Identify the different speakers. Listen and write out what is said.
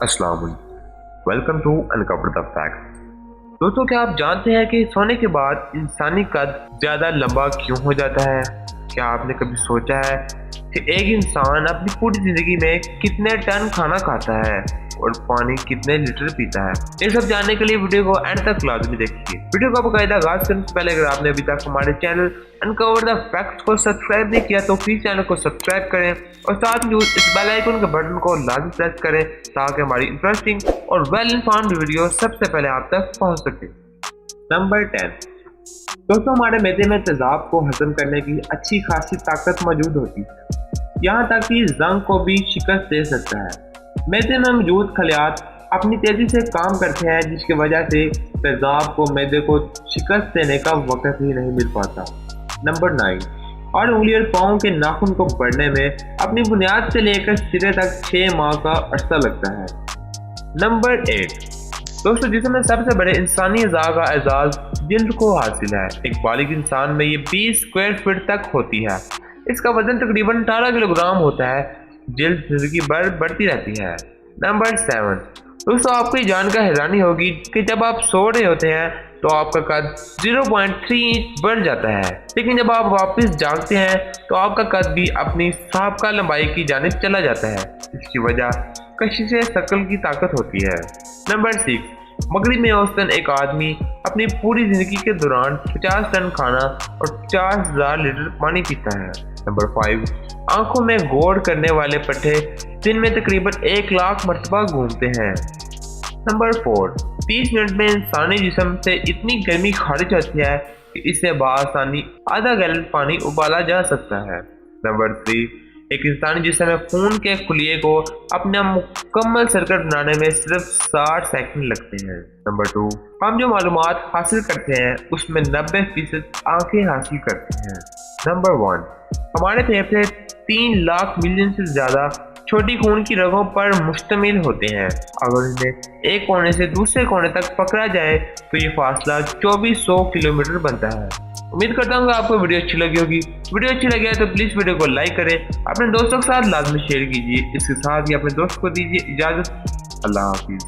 Speaker 1: अस्सलाम वालेकुम। Welcome to uncover the fact. दोस्तों, क्या आप जानते हैं कि सोने के बाद इंसानी कद ज़्यादा लंबा क्यों हो जाता है? क्या आपने कभी सोचा है कि एक इंसान अपनी पूरी ज़िंदगी में कितने टन खाना खाता है और पानी कितने लीटर पीता है? ये सब जानने के लिए वीडियो को एंड तक लाजमी देखिए। वीडियो को बाकायदा आगाज करने से पहले अगर आपने अभी तक हमारे चैनल अनकवर द फैक्ट्स को सब्सक्राइब नहीं किया तो प्लीज चैनल को सब्सक्राइब करें और साथ में इस बेल आइकन के बटन को लाजमी प्रेस करें ताकि हमारी इंटरेस्टिंग और वेल इन्फॉर्म्ड वीडियो सबसे पहले आप तक पहुंच सके। नंबर 10। दोस्तों, हमारे मैदे में तेजाब को हजम करने की अच्छी खासी ताकत मौजूद होती है, यहाँ तक कि जंग को भी शिकस्त दे सकता है। मैदे में मौजूद खलियात अपनी तेजी से काम करते हैं, जिसकी वजह से तेजाब को मैदे को शिकस्त देने का वक्त ही नहीं मिल पाता। नंबर 9। और उंगली और पाँव के नाखून को बढ़ने में अपनी बुनियाद से लेकर सिरे तक 6 माह का अरसा लगता है। नंबर 8। दोस्तों, जिसमें सबसे बड़े इंसानी अज़ा का एजाज जिल्द को हासिल है। एक बालिग इंसान में ये 20 स्क्वायर फीट तक होती है। इसका वजन तकरीबन 18 किलोग्राम होता है। जिल्द जिंदगी भर बढ़ती रहती है। नंबर 7। दोस्तों, आपको ये जानकर हैरानी होगी कि जब आप सो रहे होते हैं तो आपका कद 0.3 इंच बढ़ जाता है, लेकिन जब आप वापस जागते हैं तो आपका कद भी अपनी साबका लंबाई की जानिब चला जाता है। इसकी वजह कशिश शकल की ताकत होती है। नंबर 6। मगरिब में औसतन एक आदमी अपनी पूरी जिंदगी के दौरान 50 टन खाना और 50,000 लीटर पानी पीता है। नंबर 5। आंखों में गौर करने वाले पट्टे दिन में तकरीबन 1 लाख मरतबा घूमते हैं। नंबर 4। 30 मिनट में इंसानी जिस्म से इतनी गर्मी खारिज होती है कि इससे बआसानी आधा गैलन पानी उबाला जा सकता है। नंबर 3। एक इंसानी जिस्म में खून के खुलिये को अपना मुकम्मल सर्किट बनाने में सिर्फ 60 सेकंड लगते हैं। नंबर 2। हम जो मालूमात हासिल करते हैं उसमें 90% आंखें हासिल करती हैं। नंबर 1। हमारे फेफड़े 3 लाख मिलियन से ज़्यादा छोटी खून की रगों पर मुश्तमिल होते हैं। अगर इन्हें एक कोने से दूसरे कोने तक पकड़ा जाए तो ये फासला 2400 किलोमीटर बनता है। उम्मीद करता हूँ कि आपको वीडियो अच्छी लगी होगी। वीडियो अच्छी लगी है तो प्लीज़ वीडियो को लाइक करें, अपने दोस्तों के साथ लाजमी शेयर कीजिए। इसके साथ ही अपने दोस्त को दीजिए इजाज़त। अल्लाह हाफिज़।